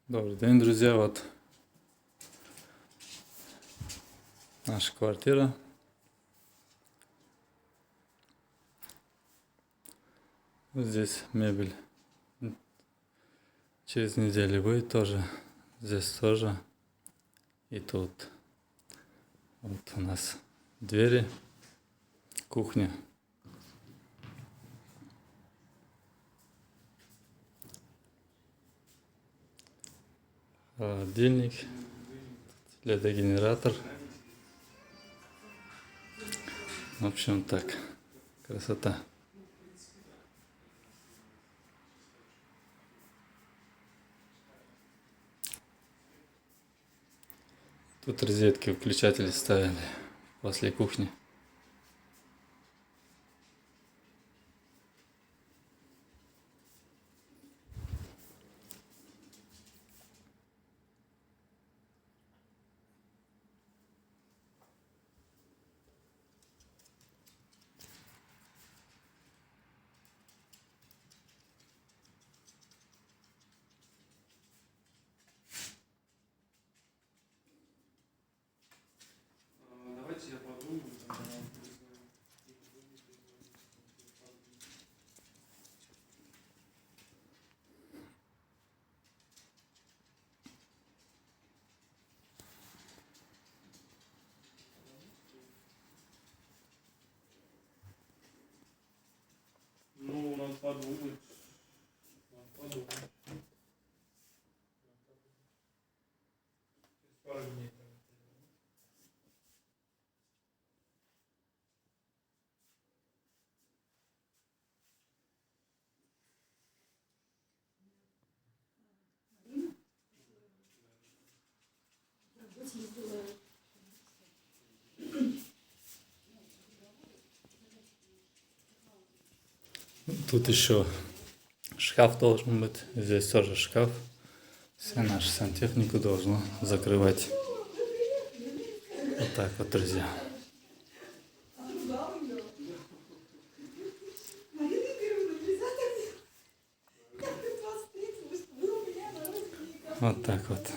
Добрый день, друзья. Вот наша квартира. Вот здесь мебель. Через неделю будет тоже. Здесь тоже. И тут. Вот у нас двери. Кухня. Холодильник. Ледогенератор. В общем, так. Красота. Тут розетки, выключатели ставили после кухни. Давайте я подумаю. Ну, надо подумать. Надо подумать. Через пару дней. Тут еще шкаф должен быть. Здесь тоже шкаф. Вся наша сантехника должна закрывать. Вот так вот, друзья. Вот так вот.